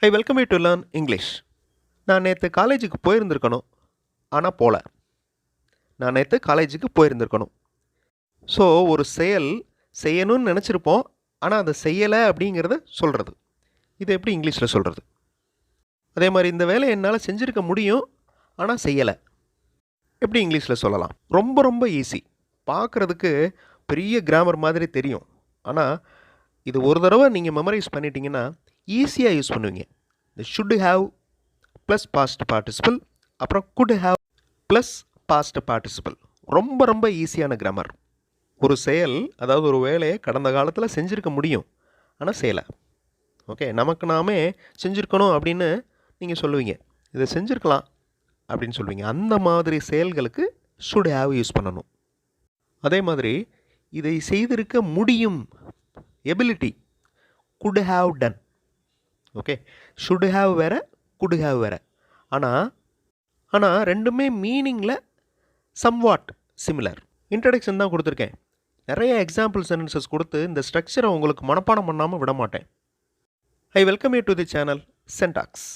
I welcome you to learn English. நான் நேற்று காலேஜுக்கு போயிருந்திருக்கணும், ஆனால் போகல. நான் நேற்று காலேஜுக்கு போயிருந்திருக்கணும். ஸோ ஒரு செயல் செய்யணும்னு நினச்சிருப்போம், ஆனால் அதை செய்யலை அப்படிங்கிறத சொல்கிறது. இது எப்படி இங்கிலீஷில் சொல்கிறது? அதே மாதிரி இந்த வேலையை என்னால் செஞ்சுருக்க முடியும், ஆனால் செய்யலை. எப்படி இங்கிலீஷில் சொல்லலாம்? ரொம்ப ரொம்ப ஈஸி. பார்க்குறதுக்கு பெரிய கிராமர் மாதிரி தெரியும், ஆனால் இது ஒரு தடவை நீங்கள் மெமரைஸ் பண்ணிட்டீங்கன்னா ஈஸியாக யூஸ் பண்ணுவீங்க. இந்த should have plus past participle, அப்புறம் could have plus past participle. ரொம்ப ரொம்ப ஈஸியான கிராமர். ஒரு செயல், அதாவது ஒரு வேலையை கடந்த காலத்தில் செஞ்சுருக்க முடியும், ஆனால் செய்யலை. ஓகே, நமக்கு நாமே செஞ்சுருக்கணும் அப்படின்னு நீங்கள் சொல்லுவீங்க. இதை செஞ்சுருக்கலாம் அப்படின்னு சொல்லுவீங்க. அந்த மாதிரி செயல்களுக்கு should have யூஸ் பண்ணணும். அதே மாதிரி இதை செய்திருக்க முடியும், ability, could have done. Okay, should have வேறு, could have வேறு. ஆனால் ரெண்டுமே மீனிங்கில் சம்வாட் சிமிலர். இன்ட்ரடக்ஷன் தான் கொடுத்துருக்கேன். நிறைய எக்ஸாம்பிள் சென்டென்சஸ் கொடுத்து இந்த ஸ்ட்ரக்சரை உங்களுக்கு மனப்பாடம் பண்ணாமல் விட மாட்டேன். I welcome you to the channel சென்டாக்ஸ்.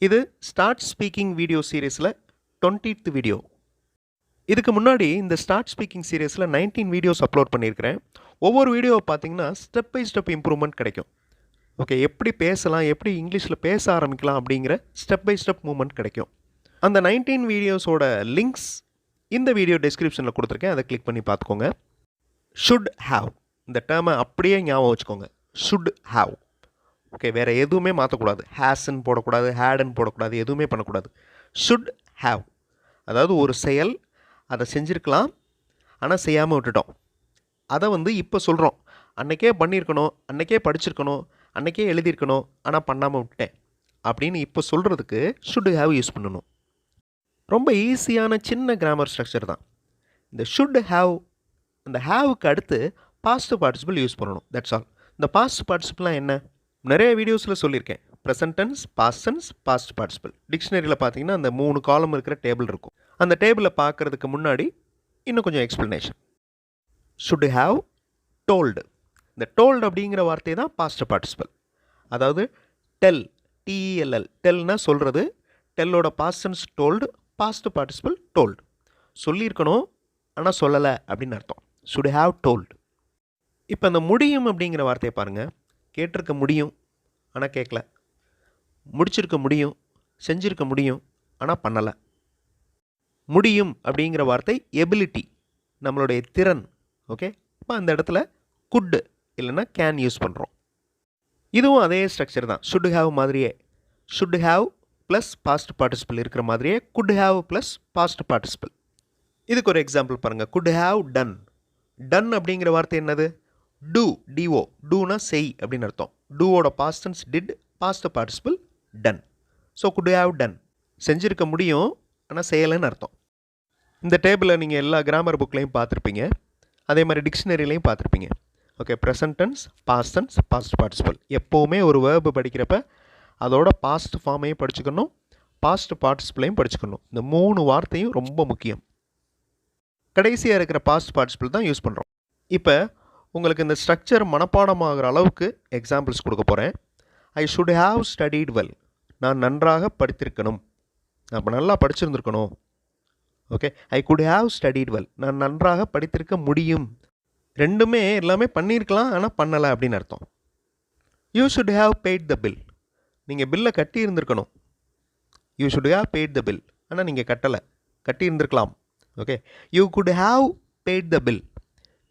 இது ஸ்டார்ட் ஸ்பீக்கிங் வீடியோ சீரீஸில் 20th வீடியோ. இதுக்கு முன்னாடி இந்த ஸ்டார்ட் ஸ்பீக்கிங் சீரீஸில் 19 வீடியோஸ் அப்லோட் பண்ணியிருக்கிறேன். ஒவ்வொரு வீடியோவை பார்த்தீங்கன்னா ஸ்டெப் பை ஸ்டெப் இம்ப்ரூவ்மெண்ட் கிடைக்கும். ஓகே, எப்படி பேசலாம், எப்படி இங்கிலீஷில் பேச ஆரம்பிக்கலாம் அப்படிங்கிற ஸ்டெப் பை ஸ்டெப் மூவ்மெண்ட் கிடைக்கும். அந்த 19 வீடியோஸோட லிங்க்ஸ் இந்த வீடியோ டிஸ்கிரிப்ஷனில் கொடுத்துருக்கேன், அதை கிளிக் பண்ணி பார்த்துக்கோங்க. ஷுட் ஹாவ், இந்த டேர்மை அப்படியே ஞாபகம் வச்சுக்கோங்க. Should have. ஓகே, வேறு எதுவுமே மாற்றக்கூடாது. ஹேஸ்ன்னு போடக்கூடாது, ஹேடுன்னு போடக்கூடாது, எதுவுமே பண்ணக்கூடாது. ஷுட் ஹாவ், அதாவது ஒரு செயல், அதை செஞ்சுருக்கலாம் ஆனால் செய்யாமல் விட்டுட்டோம். அதை இப்போ சொல்கிறோம். அன்றைக்கே பண்ணியிருக்கணும், அன்றைக்கே படிச்சிருக்கணும், அன்றைக்கே எழுதியிருக்கணும், ஆனால் பண்ணாமல் விட்டேன் அப்படின்னு இப்போ சொல்கிறதுக்கு ஷுட் ஹாவ் யூஸ் பண்ணணும். ரொம்ப ஈஸியான சின்ன கிராமர் ஸ்ட்ரக்சர் தான். இந்த ஷுட் ஹாவ், அந்த ஹாவுக்கு அடுத்து பாஸ்ட் பார்ட்டிசிபிள் யூஸ் பண்ணணும். That's all. இந்த பாஸ்ட் பார்ட்டிசிபிள்லாம் என்ன? நிறைய வீடியோஸில் சொல்லியிருக்கேன். Present tense, past tense, past participle. டிக்ஷனரியில் பார்த்தீங்கன்னா அந்த 3 காலம் இருக்கிற டேபிள் இருக்கும். அந்த டேபிளை பார்க்குறதுக்கு முன்னாடி இன்னும் கொஞ்சம் எக்ஸ்ப்ளனேஷன். Should have told. இந்த டோல்டு அப்படிங்கிற வார்த்தை தான் பாஸ்ட் பார்ட்டிசிபிள். அதாவது டெல், டிஇஎல்எல், டெல்னா சொல்கிறது. டெல்லோட past tense told, past participle told. சொல்லியிருக்கணும் ஆனால் சொல்லலை அப்படின்னு அர்த்தம். Should have told. இப்போ அந்த முடியும் அப்படிங்கிற வார்த்தையை பாருங்கள். கேட்டிருக்க முடியும் ஆனால் கேட்கல. முடிச்சிருக்க முடியும், செஞ்சிருக்க முடியும் ஆனால் பண்ணலை. முடியும் அப்படிங்கிற வார்த்தை எபிலிட்டி, நம்மளுடைய திறன். ஓகே, இப்போ அந்த இடத்துல குட் இல்லைன்னா கேன் யூஸ் பண்ணுறோம். இதுவும் அதே ஸ்ட்ரக்சர் தான். ஷுட் ஹாவ் மாதிரியே should have plus past participle இருக்கிற மாதிரியே could have plus past participle. இதுக்கு ஒரு எக்ஸாம்பிள் பாருங்கள். Good have ton. டன் அப்படிங்கிற வார்த்தை என்னது? Do, D O. டூனா செய் அப்படின்னு அர்த்தம். டூவோட past tense did, past participle done. So could have done, செஞ்சுருக்க முடியும் ஆனால் செய்யலைன்னு அர்த்தம். இந்த டேபிளை நீங்கள் எல்லா கிராமர் புக்லேயும் பார்த்துருப்பீங்க, அதே மாதிரி டிக்ஷனரிலையும் பார்த்துருப்பீங்க. Okay, present tense, past tense, past participle. எப்போவுமே ஒரு வேர்பு படிக்கிறப்ப அதோட பாஸ்ட் ஃபார்மையும் படிச்சுக்கணும், பாஸ்ட் பார்ட்டிசிபிளையும் படிச்சுக்கணும். இந்த 3 வார்த்தையும் ரொம்ப முக்கியம். கடைசியாக இருக்கிற பாஸ்ட் பார்ட்டிசிபிள் தான் யூஸ் பண்ணுறோம். இப்போ உங்களுக்கு இந்த ஸ்ட்ரக்சர் மனப்பாடமாகிற அளவுக்கு எக்ஸாம்பிள்ஸ் கொடுக்க போகிறேன். I should have studied well. நான் நன்றாக படித்திருக்கணும், நான் இப்போ நல்லா படிச்சிருந்துருக்கணும். Okay, I could have studied well. நான் நன்றாக படித்திருக்க முடியும். ரெண்டுமே எல்லாமே பண்ணியிருக்கலாம் ஆனால் பண்ணலை அப்படின்னு அர்த்தம். You should have paid the bill. நீங்கள் பில்லை கட்டி இருந்திருக்கணும். You should have paid the bill, ஆனால் நீங்கள் கட்டலை, கட்டி இருந்திருக்கலாம். Okay, you could have paid the bill.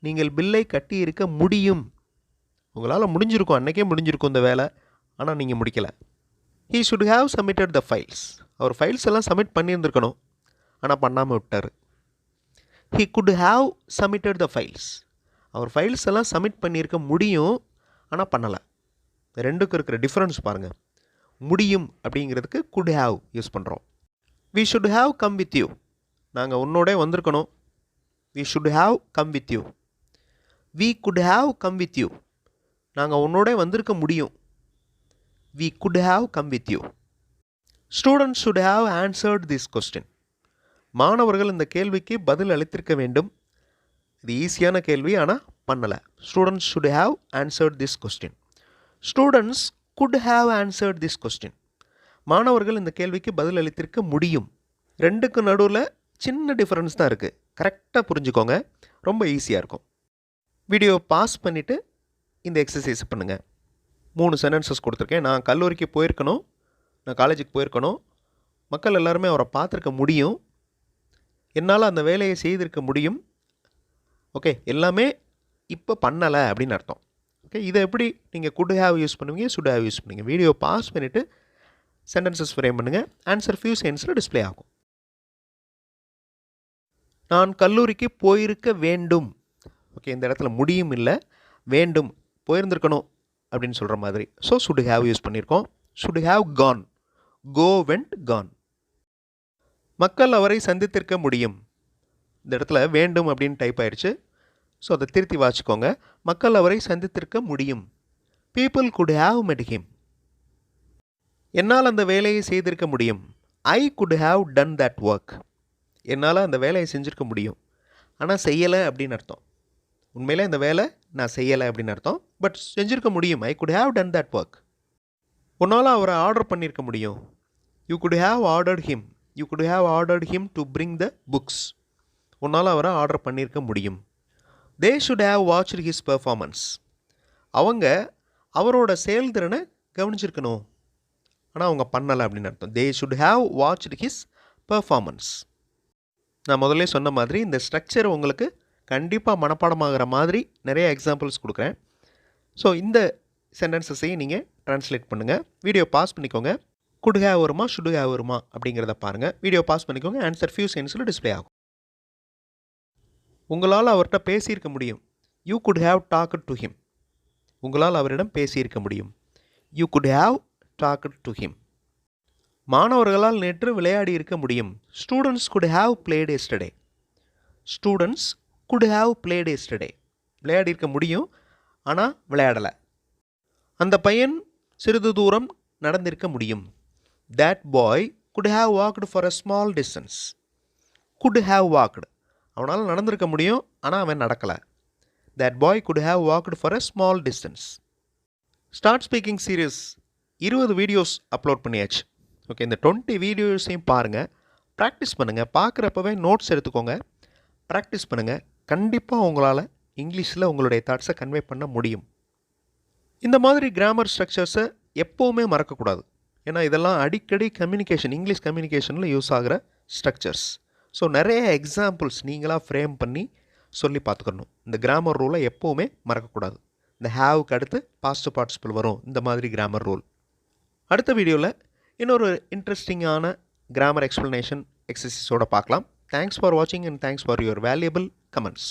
நீங்கள் பில்லை கட்டி இருக்க முடியும். உங்களால் முடிஞ்சிருக்கும், அன்றைக்கே முடிஞ்சிருக்கும் இந்த வேலை, ஆனால் நீங்கள் முடிக்கலை. He should have submitted the files. அவர் ஃபைல்ஸ் எல்லாம் சப்மிட் பண்ணியிருந்திருக்கணும் ஆனால் பண்ணாமல் விட்டார். He could have submitted the files. அவர் ஃபைல்ஸ் எல்லாம் சப்மிட் பண்ணியிருக்க முடியும் ஆனால் பண்ணலை. ரெண்டுக்கும் இருக்கிற டிஃப்ரென்ஸ் பாருங்கள். முடியும் அப்படிங்கிறதுக்கு குட் ஹாவ் யூஸ் பண்ணுறோம். We should have come with you. நாங்கள் உன்னோடே வந்திருக்கணும். We should have come with you. We could have come with you. நாங்கள் உன்னோடே வந்திருக்க முடியும். We could have come with you. Students should have answered this question. மாணவர்கள் இந்த கேள்விக்கு பதில் அளித்திருக்க வேண்டும். இது ஈஸியான கேள்வி ஆனால் பண்ணலை. Students should have answered this question. Students could have answered this question. மாணவர்கள் இந்த கேள்விக்கு பதில் அளித்திருக்க முடியும். ரெண்டுக்கு நடுவில் சின்ன டிஃபரன்ஸ் தான் இருக்குது. கரெக்டாக புரிஞ்சுக்கோங்க, ரொம்ப ஈஸியாக இருக்கும். வீடியோ பாஸ் பண்ணிவிட்டு இந்த எக்ஸசைஸ் பண்ணுங்கள். 3 சென்டென்சஸ் கொடுத்துருக்கேன். நான் கல்லூரிக்கு போயிருக்கணும், நான் காலேஜுக்கு போயிருக்கணும், மக்கள் எல்லாருமே அவரை பார்த்துருக்க முடியும், என்னால் அந்த வேலையை செய்திருக்க முடியும். ஓகே, எல்லாமே இப்போ பண்ணலை அப்படின்னு அர்த்தம். ஓகே, இதை எப்படி நீங்கள் could have யூஸ் பண்ணுவீங்க, should have யூஸ் பண்ணுவீங்க. வீடியோ பாஸ் பண்ணிவிட்டு சென்டென்சஸ் ஃப்ரேம் பண்ணுங்கள். ஆன்சர் ஃபியூ செகண்ட்ஸில் டிஸ்பிளே ஆகும். நான் கல்லூரிக்கு போயிருக்க வேண்டும். ஓகே, இந்த இடத்துல முடியும் இல்லை, வேண்டும், போயிருந்திருக்கணும் அப்படின்னு சொல்கிற மாதிரி. ஸோ should have யூஸ் பண்ணியிருக்கோம். should have gone, go went gone. மக்கள் அவரை சந்தித்திருக்க முடியும். இந்த இடத்துல வேண்டும் அப்படின்னு டைப் ஆயிடுச்சு. ஸோ அதை திருத்தி வாசிக்கோங்க. மக்கள் அவரை சந்தித்திருக்க முடியும். people could have met him. என்னால் அந்த வேலையை செய்திருக்க முடியும். I could have done that work. என்னால் அந்த வேலையை செஞ்சுருக்க முடியும், ஆனால் செய்யலை அப்படின்னு அர்த்தம். உண்மையிலே அந்த வேலை நான் செய்யலை அப்படின்னு அர்த்தம், பட் செஞ்சுருக்க முடியும். I could have done that work. உன்னால் அவரை ஆர்டர் பண்ணியிருக்க முடியும். You could have ordered him. You could have ordered him to bring the books. உன்னால் அவரை ஆர்டர் பண்ணியிருக்க முடியும். They should have watched his performance. அவங்க அவரோட செயல்திறனை கவனிச்சிருக்கணும், ஆனால் அவங்க பண்ணலை அப்படின்னு அர்த்தம். They should have watched his performance. நான் முதல்ல சொன்ன மாதிரி இந்த ஸ்ட்ரக்சர் உங்களுக்கு கண்டிப்பாக மனப்பாடமாகிற மாதிரி நிறைய எக்ஸாம்பிள்ஸ் கொடுக்குறேன். ஸோ இந்த சென்டென்சஸையும் நீங்கள் ட்ரான்ஸ்லேட் பண்ணுங்கள். வீடியோ பாஸ் பண்ணிக்கோங்க. could have வருமா, should have வருமா அப்படிங்கிறத பாருங்கள். வீடியோ பாஸ் பண்ணிக்கோங்க. ஆன்சர் ஃபியூ செகண்ட்ஸில் டிஸ்பிளே ஆகும். உங்களால் அவர்கிட்ட பேசியிருக்க முடியும். You could have talked to him. உங்களால் அவரிடம் பேசியிருக்க முடியும். You could have talked to him. மாணவர்களால் நேற்று விளையாடி இருக்க முடியும். Students could have played yesterday. Students could have played yesterday. விளையாடி இருக்க முடியும், ஆனால் விளையாடலை. அந்த பையன் சிறிது தூரம் நடந்திருக்க முடியும். That boy could have walked for a small distance. Could have walked. அவனால் நடந்திருக்க முடியும், ஆனால் அவன் நடக்கலை. That boy could have walked for a small distance. Start speaking series 20 videos upload பண்ணியாச்சு. ஓகே, இந்த 20 வீடியோஸையும் பாருங்கள், ப்ராக்டிஸ் பண்ணுங்கள். பார்க்குறப்பவே நோட்ஸ் எடுத்துக்கோங்க, ப்ராக்டிஸ் பண்ணுங்கள். கண்டிப்பாக உங்களால் இங்கிலீஷில் உங்களுடைய தாட்ஸை கன்வே பண்ண முடியும். இந்த மாதிரி கிராமர் ஸ்ட்ரக்சர்ஸை எப்போவுமே மறக்கக்கூடாது. ஏன்னா இதெல்லாம் அடிக்கடி கம்யூனிகேஷன், இங்கிலீஷ் கம்யூனிகேஷனில் யூஸ் ஆகிற ஸ்ட்ரக்சர்ஸ். ஸோ நிறைய எக்ஸாம்பிள்ஸ் நீங்களாக ஃப்ரேம் பண்ணி சொல்லி பார்த்துக்கணும். இந்த கிராமர் ரூலை எப்போவுமே மறக்கக்கூடாது. இந்த ஹேவுக்கு அடுத்து பாஸ்ட் பார்ட்டிசிபிள் வரும், இந்த மாதிரி கிராமர் ரூல். அடுத்த வீடியோவில் இன்னொரு இன்ட்ரெஸ்டிங்கான கிராமர் எக்ஸ்ப்ளனேஷன் எக்ஸசைஸோடு பார்க்கலாம். தேங்க்ஸ் ஃபார் வாட்சிங் and thanks for your valuable comments.